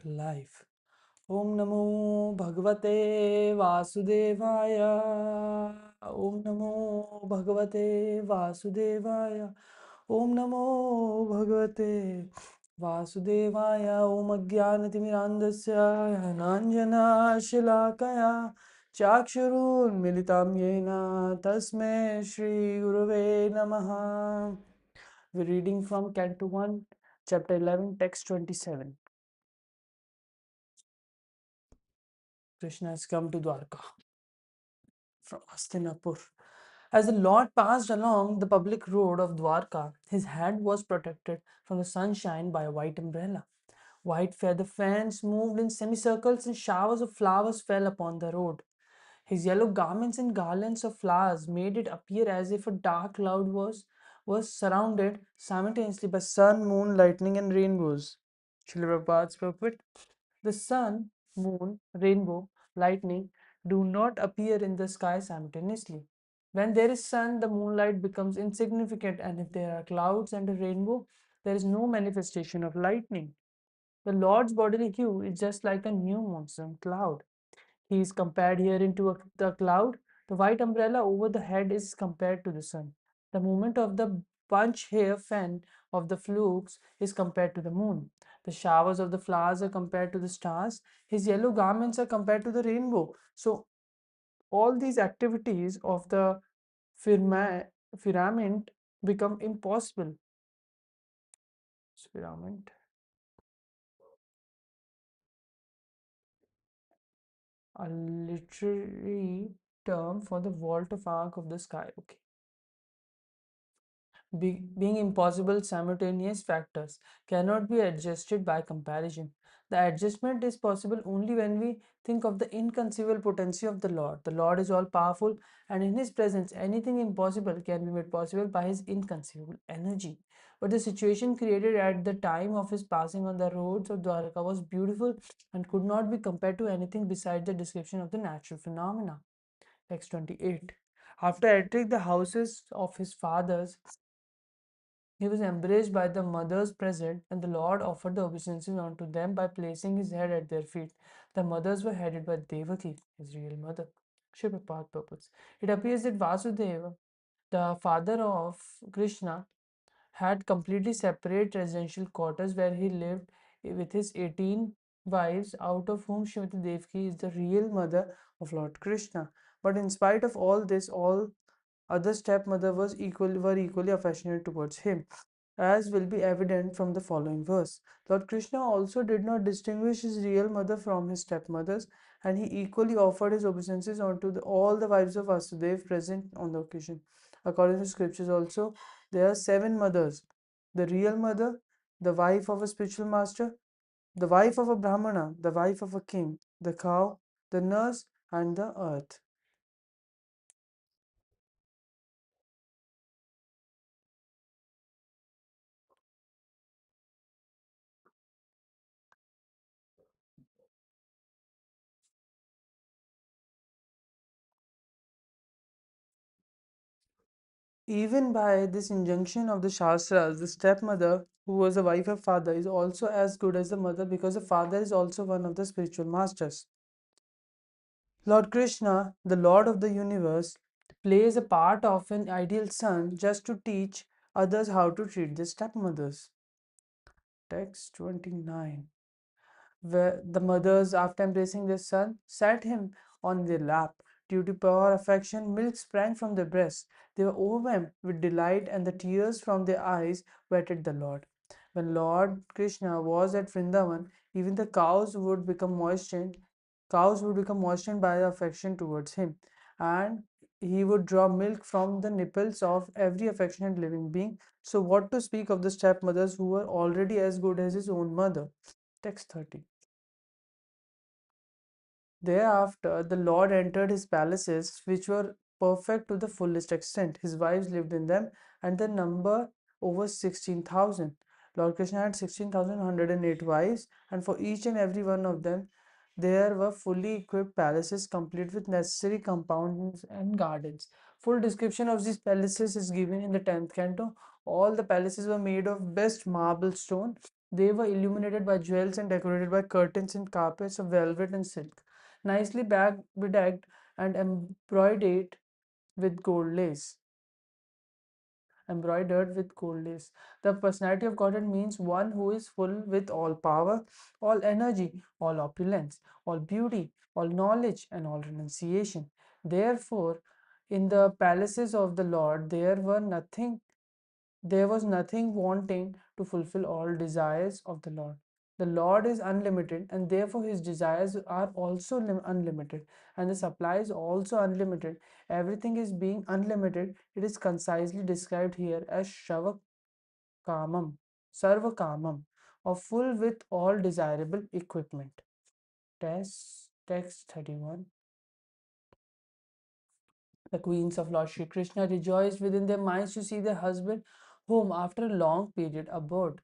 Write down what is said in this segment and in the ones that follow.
life. Om Namo Bhagavate Vasudevaya. Om Namo Bhagavate Vasudevaya. Om Namo Bhagavate Vasudevaya. Om Ajnanatimirandasya Nanjana Shilakaya Chakshurun Militam Yena Tasme Shri Gurave Namaha. We're reading from Canto 1, Chapter 11, Text 27. Krishna has come to Dwarka from Hastinapur. As the Lord passed along the public road of Dwarka, his head was protected from the sunshine by a white umbrella. White feather fans moved in semicircles and showers of flowers fell upon the road. His yellow garments and garlands of flowers made it appear as if a dark cloud was surrounded simultaneously by sun, moon, lightning, and rainbows. Srila Prabhupada's purport. The sun, moon, rainbow, lightning do not appear in the sky simultaneously. When there is sun, the moonlight becomes insignificant, and if there are clouds and a rainbow, there is no manifestation of lightning. The Lord's bodily hue is just like a new monsoon cloud. He is compared here into the cloud. The white umbrella over the head is compared to the sun. The movement of the bunch hair fan of the flukes is compared to the moon. The showers of the flowers are compared to the stars. His yellow garments are compared to the rainbow. So all these activities of the firmament become impossible. Firmament, a literary term for the vault of arc of the sky. Okay. Being impossible simultaneous factors cannot be adjusted by comparison. The adjustment is possible only when we think of the inconceivable potency of the Lord. The Lord is all powerful, and in His presence, anything impossible can be made possible by His inconceivable energy. But the situation created at the time of His passing on the roads of Dwarka was beautiful and could not be compared to anything besides the description of the natural phenomena. Text 28. After entering the houses of his fathers, he was embraced by the mothers present, and the Lord offered the obeisances unto them by placing his head at their feet. The mothers were headed by Devaki, his real mother. Sri Prabhupada purpose. It appears that Vasudeva, the father of Krishna, had completely separate residential quarters where he lived with his 18 wives, out of whom Srimati Devaki is the real mother of Lord Krishna. But in spite of all this, all other stepmother were equally affectionate towards him, as will be evident from the following verse. Lord Krishna also did not distinguish his real mother from his stepmothers, and he equally offered his obeisances unto all the wives of Vasudeva present on the occasion. According to scriptures also, there are 7 mothers: the real mother, the wife of a spiritual master, the wife of a brahmana, the wife of a king, the cow, the nurse, and the earth. Even by this injunction of the Shastras, the stepmother, who was the wife of father, is also as good as the mother, because the father is also one of the spiritual masters. Lord Krishna, the Lord of the universe, plays a part of an ideal son just to teach others how to treat their stepmothers. Text 29. Where the mothers, after embracing their son, sat him on their lap. Due to pure affection, milk sprang from their breasts. They were overwhelmed with delight, and the tears from their eyes wetted the Lord. When Lord Krishna was at Vrindavan, even the cows would become moistened by affection towards him, and he would draw milk from the nipples of every affectionate living being. So, what to speak of the stepmothers who were already as good as his own mother? Text 30. Thereafter, the Lord entered his palaces, which were perfect to the fullest extent. His wives lived in them, and the number over 16,000. Lord Krishna had 16,108 wives, and for each and every one of them, there were fully equipped palaces complete with necessary compounds and gardens. Full description of these palaces is given in the 10th canto. All the palaces were made of best marble stone, They were illuminated by jewels and decorated by curtains and carpets of velvet and silk, nicely bedecked and with gold lace embroidered with gold lace. The personality of Godhead means one who is full with all power, all energy, all opulence, all beauty, all knowledge, and all renunciation. Therefore, in the palaces of the Lord, there was nothing wanting to fulfill all desires of the Lord. The Lord is unlimited, and therefore his desires are also unlimited, and the supply is also unlimited. Everything is being unlimited. It is concisely described here as Kamam, Sarvakamam, or full with all desirable equipment. Text 31. The queens of Lord Shri Krishna rejoiced within their minds to see their husband home after a long period abroad.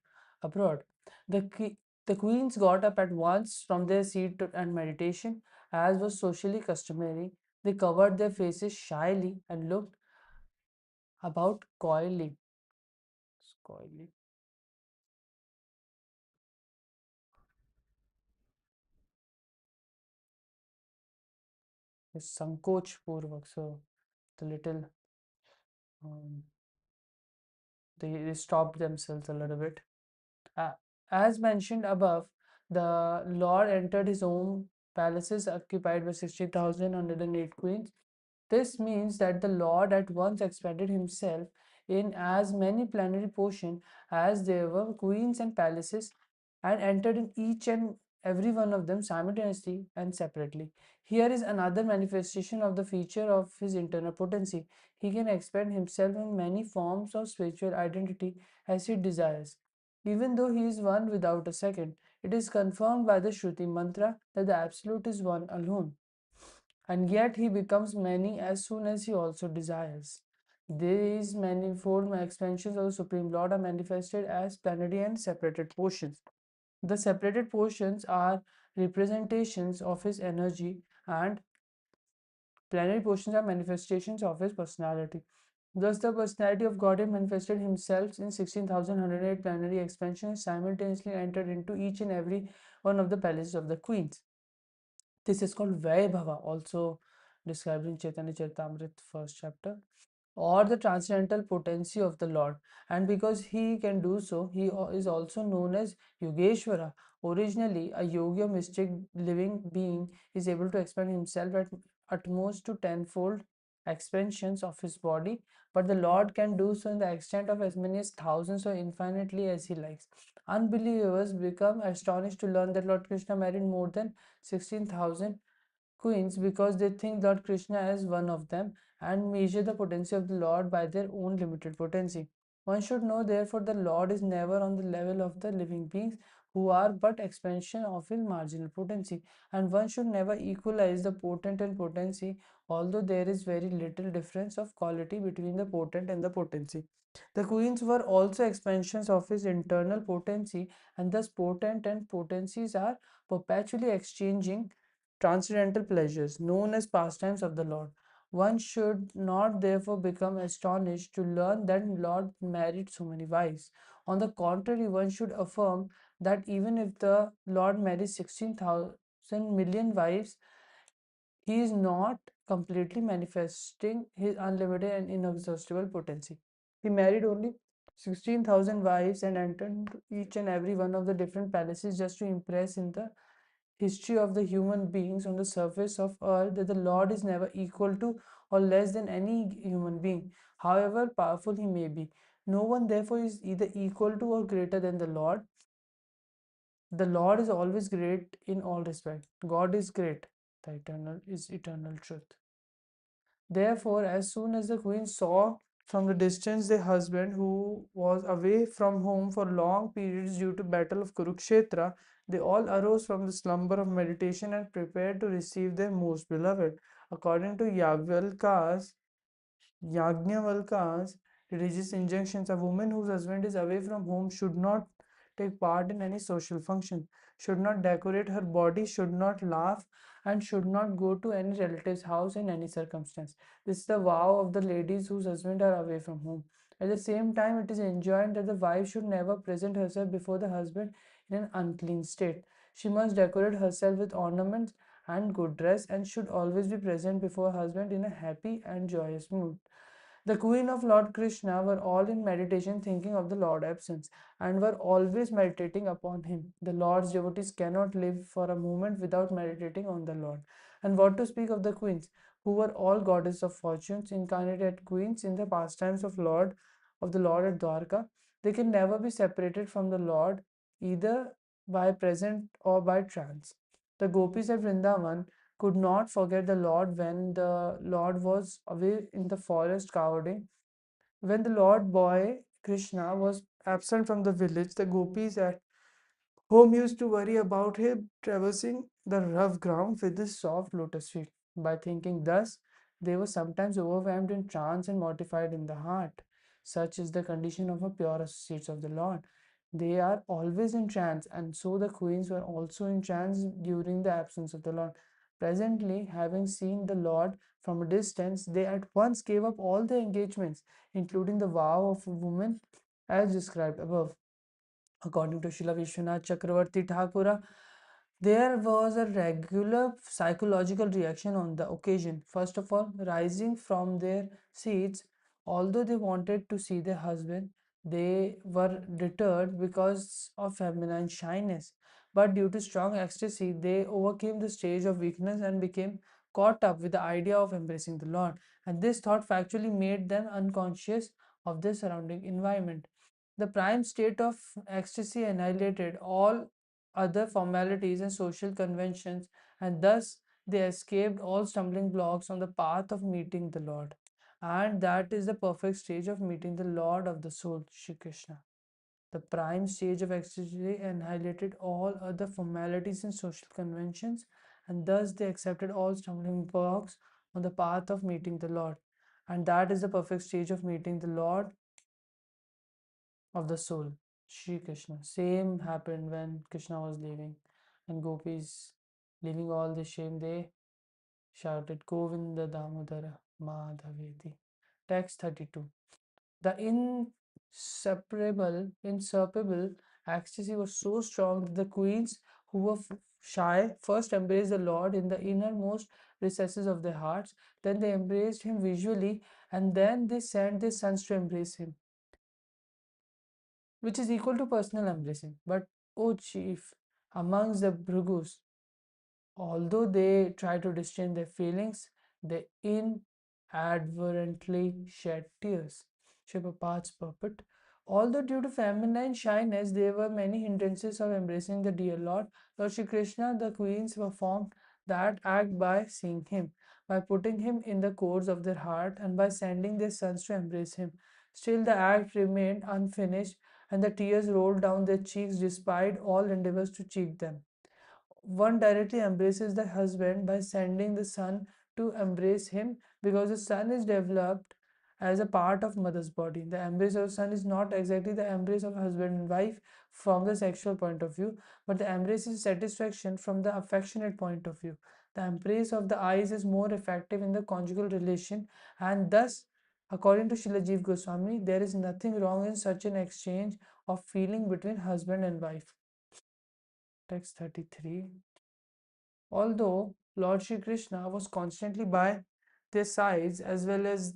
The queens got up at once from their seat and meditation, as was socially customary. They covered their faces shyly and looked about coyly, sankoch purvak. So the little um, they stopped themselves a little bit. Uh, as mentioned above, the Lord entered his own palaces occupied by 60,108 queens. This means that the Lord at once expanded himself in as many plenary portions as there were queens and palaces, and entered in each and every one of them simultaneously and separately. Here is another manifestation of the feature of his internal potency. He can expand himself in many forms of spiritual identity as he desires. Even though he is one without a second, it is confirmed by the Shruti mantra that the Absolute is one alone, and yet he becomes many as soon as he also desires. These manifold expansions of the Supreme Lord are manifested as plenary and separated portions. The separated portions are representations of his energy, and plenary portions are manifestations of his personality. Thus, the personality of Godhead manifested himself in 16,108 plenary expansions, simultaneously entered into each and every one of the palaces of the queens. This is called Vaibhava, also described in Chaitanya Charitamrita, first chapter, or the transcendental potency of the Lord. And because he can do so, he is also known as Yogeshwara. Originally, a yogi or mystic living being is able to expand himself at most to tenfold expansions of his body, but the Lord can do so in the extent of as many as thousands or infinitely as he likes. Unbelievers become astonished to learn that Lord Krishna married more than 16,000 queens because they think Lord Krishna as one of them and measure the potency of the Lord by their own limited potency. One should know, therefore, the Lord is never on the level of the living beings who are but expansion of his marginal potency, and one should never equalize the potent and potency, although there is very little difference of quality between the potent and the potency. The queens were also expansions of his internal potency, and thus potent and potencies are perpetually exchanging transcendental pleasures known as pastimes of the Lord. One should not therefore become astonished to learn that Lord married so many wives. On the contrary, one should affirm that even if the Lord marries 16,000 million wives, he is not completely manifesting his unlimited and inexhaustible potency. He married only 16,000 wives and entered into each and every one of the different palaces just to impress in the history of the human beings on the surface of earth that the Lord is never equal to or less than any human being, however powerful he may be. No one, therefore, is either equal to or greater than the Lord. The Lord is always great in all respect. God is great. The eternal is eternal truth. Therefore, as soon as the queen saw from the distance their husband, who was away from home for long periods due to battle of Kurukshetra, they all arose from the slumber of meditation and prepared to receive their most beloved. According to Yajnavalka's religious injunctions, a woman whose husband is away from home should not take part in any social function, should not decorate her body, should not laugh, and should not go to any relative's house in any circumstance. This is the vow of the ladies whose husbands are away from home. At the same time, it is enjoined that the wife should never present herself before the husband in an unclean state. She must decorate herself with ornaments and good dress and should always be present before her husband in a happy and joyous mood. The queen of Lord Krishna were all in meditation, thinking of the Lord absence, and were always meditating upon him. The Lord's devotees cannot live for a moment without meditating on the Lord. And what to speak of the queens, who were all goddesses of fortunes, incarnated queens in the pastimes of the Lord at Dwarka. They can never be separated from the Lord, either by present or by trance. The gopis at Vrindavan could not forget the Lord when the Lord was away in the forest cowarding. When the Lord boy Krishna was absent from the village, the gopis at home used to worry about him traversing the rough ground with his soft lotus feet. By thinking thus, they were sometimes overwhelmed in trance and mortified in the heart. Such is the condition of a pure associates of the Lord. They are always in trance, and so the queens were also in trance during the absence of the Lord. Presently, having seen the Lord from a distance, they at once gave up all their engagements, including the vow of a woman as described above. According to Srila Vishwanath Chakravarti Thakura, there was a regular psychological reaction on the occasion. First of all, rising from their seats, although they wanted to see their husband, they were deterred because of feminine shyness. But due to strong ecstasy, they overcame the stage of weakness and became caught up with the idea of embracing the Lord. And this thought factually made them unconscious of their surrounding environment. The prime state of ecstasy annihilated all other formalities and social conventions, and thus they escaped all stumbling blocks on the path of meeting the Lord. And that is the perfect stage of meeting the Lord of the soul, Shri Krishna. The prime stage of ecstasy annihilated all other formalities and social conventions, and thus they accepted all stumbling blocks on the path of meeting the Lord. And that is the perfect stage of meeting the Lord of the soul, Shri Krishna. Same happened when Krishna was leaving, and gopis, leaving all the shame, they shouted Govinda Damodara Madhaveti. Text 32. The inseparable ecstasy was so strong that the queens who were shy first embraced the Lord in the innermost recesses of their hearts, then they embraced him visually, and then they sent their sons to embrace him, which is equal to personal embracing. But, O chief, amongst the Bhrigus, although they try to restrain their feelings, they inadvertently shed tears. Shivapad's puppet. Although due to feminine shyness, there were many hindrances of embracing the dear Lord, Lord Shri Krishna, the queens performed that act by seeing him, by putting him in the courts of their heart, and by sending their sons to embrace him. Still, the act remained unfinished, and the tears rolled down their cheeks despite all endeavors to cheat them. One directly embraces the husband by sending the son to embrace him because the son is developed as a part of mother's body. The embrace of son is not exactly the embrace of husband and wife from the sexual point of view, but the embrace is satisfaction from the affectionate point of view. The embrace of the eyes is more effective in the conjugal relation, and thus, according to Srila Jeev Goswami, there is nothing wrong in such an exchange of feeling between husband and wife. Text 33. Although Lord Shri Krishna was constantly by their sides as well as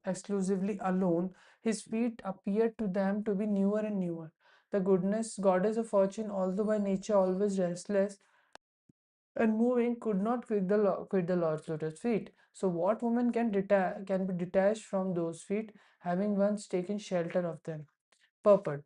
exclusively alone, his feet appeared to them to be newer and newer. The goddess of fortune, although by nature always restless and moving, could not quit the Lord's lotus feet. So, what woman can be detached from those feet, having once taken shelter of them? Purport.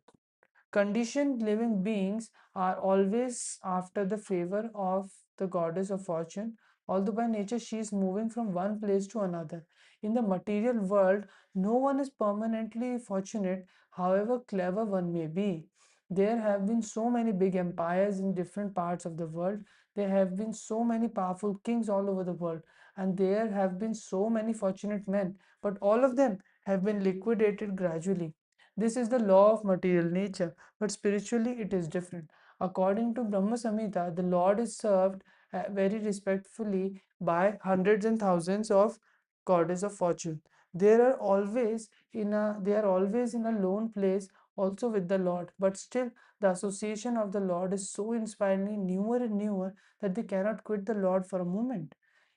Conditioned living beings are always after the favor of the goddess of fortune, although by nature she is moving from one place to another. In the material world, no one is permanently fortunate, however clever one may be. There have been so many big empires in different parts of the world. There have been so many powerful kings all over the world, and there have been so many fortunate men, but all of them have been liquidated gradually. This is the law of material nature, but spiritually it is different. According to Brahma Samhita, the Lord is served very respectfully by hundreds and thousands of goddess of fortune. They are always in a lone place also with the Lord, but still the association of the Lord is so inspiringly newer and newer that they cannot quit the Lord for a moment,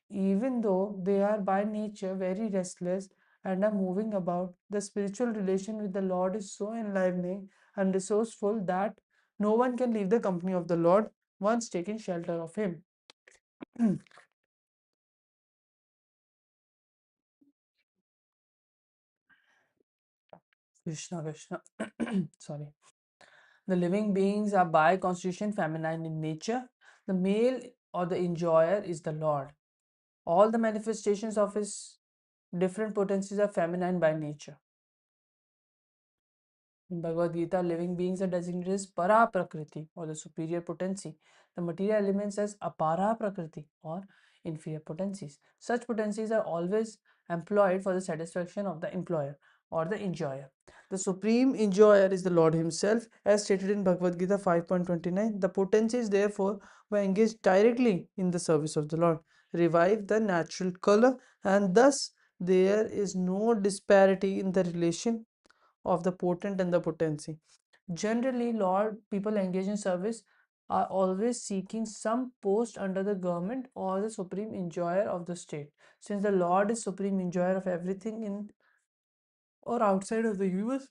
even though they are by nature very restless and are moving about. The spiritual relation with the Lord is so enlivening and resourceful that no one can leave the company of the Lord once taking shelter of Him. Krishna, Krishna. Sorry. The living beings are by constitution feminine in nature. The male or the enjoyer is the Lord. All the manifestations of His different potencies are feminine by nature. In Bhagavad Gita, living beings are designated as para prakriti or the superior potency. The material elements as apara prakriti or inferior potencies. Such potencies are always employed for the satisfaction of the employer or the enjoyer. The supreme enjoyer is the Lord Himself, as stated in Bhagavad Gita 5.29. The potencies, therefore, were engaged directly in the service of the Lord, revive the natural color, and thus there is no disparity in the relation of the potent and the potency. Generally, Lord, people engaged in service are always seeking some post under the government or the supreme enjoyer of the state. Since the Lord is supreme enjoyer of everything in or outside of the universe,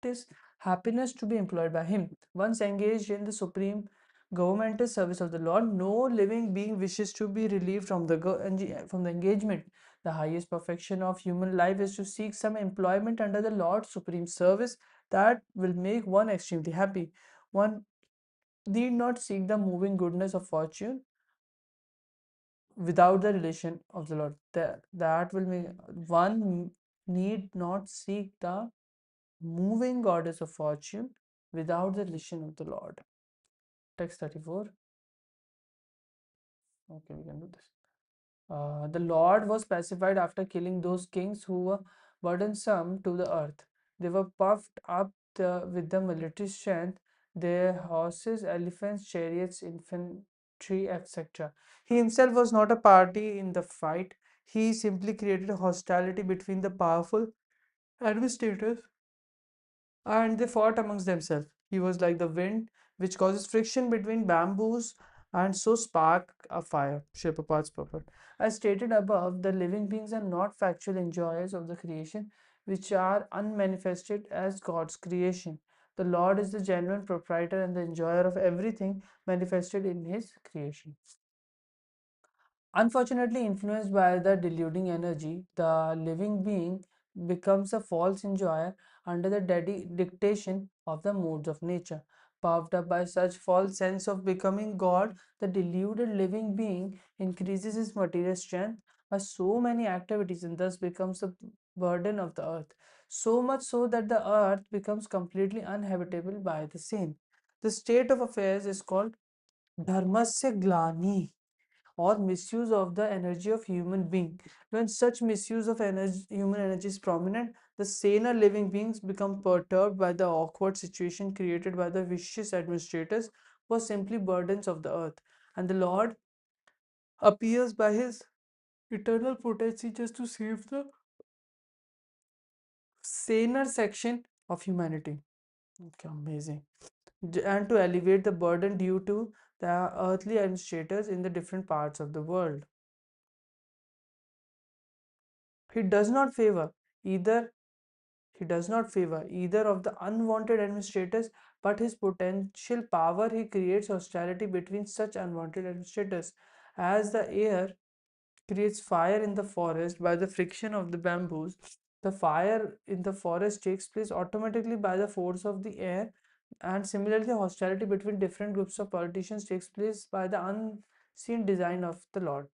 it is happiness to be employed by Him. Once engaged in the supreme governmental service of the Lord, no living being wishes to be relieved from from the engagement. The highest perfection of human life is to seek some employment under the Lord's supreme service that will make one extremely happy. One need not seek the moving goodness of fortune without the relation of the Lord. That will make one need not seek the moving goddess of fortune without the relation of the Lord. Text 34. Okay, we can do this. The Lord was pacified after killing those kings who were burdensome to the earth. They were puffed up with the military strength, their horses, elephants, chariots, infantry, etc. He himself was not a party in the fight. He simply created hostility between the powerful administrators and they fought amongst themselves. He was like the wind which causes friction between bamboos and so spark a fire. Shilpapad's purport. As stated above, the living beings are not factual enjoyers of the creation, which are unmanifested as God's creation. The Lord is the genuine proprietor and the enjoyer of everything manifested in His creation. Unfortunately, influenced by the deluding energy, the living being becomes a false enjoyer under the dictation of the modes of nature. Puffed up by such false sense of becoming God, the deluded living being increases his material strength by so many activities and thus becomes the burden of the earth. So much so that the earth becomes completely uninhabitable by the same. The state of affairs is called dharmasya glani or misuse of the energy of human being. When such misuse of human energy is prominent, the saner living beings become perturbed by the awkward situation created by the vicious administrators who are simply burdens of the earth. And the Lord appears by his eternal potency just to save the saner section of humanity. Okay, amazing. And to alleviate the burden due to the earthly administrators in the different parts of the world. He does not favor either He does not favor either of the unwanted administrators, but his potential power he creates hostility between such unwanted administrators. As the air creates fire in the forest by the friction of the bamboos, the fire in the forest takes place automatically by the force of the air, and similarly, hostility between different groups of politicians takes place by the unseen design of the Lord.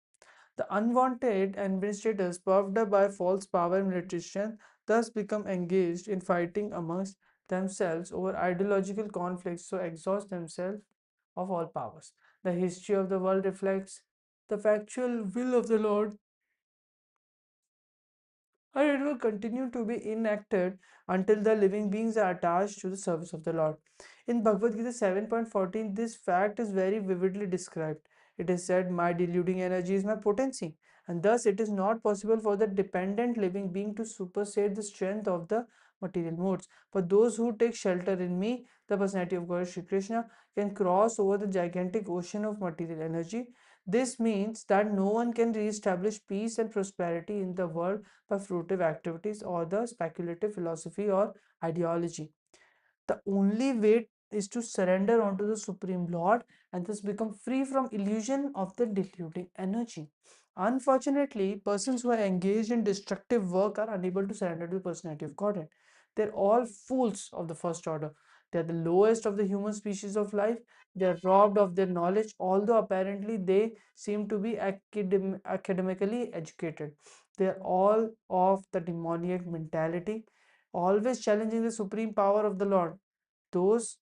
The unwanted administrators, puffed up by false power and militarization, thus become engaged in fighting amongst themselves over ideological conflicts, so exhaust themselves of all powers. The history of the world reflects the factual will of the Lord, and it will continue to be enacted until the living beings are attached to the service of the Lord. In Bhagavad Gita 7.14, this fact is very vividly described. It is said, my deluding energy is my potency, and thus it is not possible for the dependent living being to supersede the strength of the material modes. But those who take shelter in me, the personality of God Sri Krishna, can cross over the gigantic ocean of material energy. This means that no one can re-establish peace and prosperity in the world by fruitive activities or the speculative philosophy or ideology. The only way is to surrender onto the Supreme Lord and thus become free from illusion of the deluding energy. Unfortunately, persons who are engaged in destructive work are unable to surrender to the personality of Godhead. They're all fools of the first order. They're the lowest of the human species of life. They're robbed of their knowledge, although apparently they seem to be academically educated. They're all of the demoniac mentality, always challenging the supreme power of the Lord. Those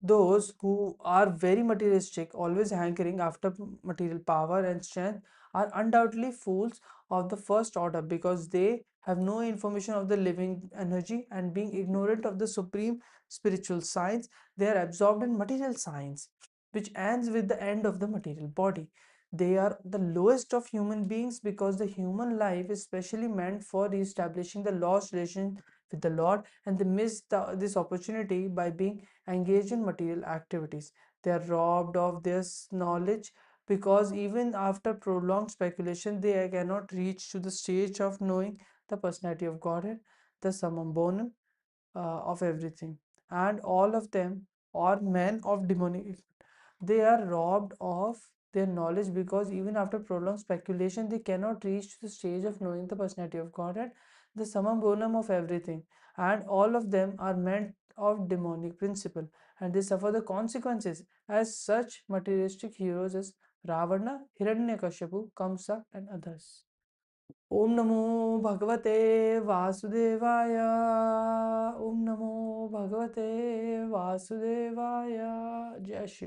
those who are very materialistic, always hankering after material power and strength, are undoubtedly fools of the first order because they have no information of the living energy, and being ignorant of the supreme spiritual science, they are absorbed in material science, which ends with the end of the material body. They are the lowest of human beings because the human life is specially meant for re-establishing the lost relation with the Lord, and they miss this opportunity by being engaged in material activities. They are robbed of this knowledge because even after prolonged speculation, they cannot reach to the stage of knowing the personality of Godhead, the summum bonum of everything. And all of them are men of demonic. They are robbed of their knowledge because even after prolonged speculation, they cannot reach to the stage of knowing the personality of Godhead, the summum bonum of everything. And all of them are men of demonic principle, and they suffer the consequences as such materialistic heroes as Ravana, Hiranyakashipu, Kamsa, and others. Om Namo Bhagavate Vasudevaya. Om Namo Bhagavate Vasudevaya. Jai Shri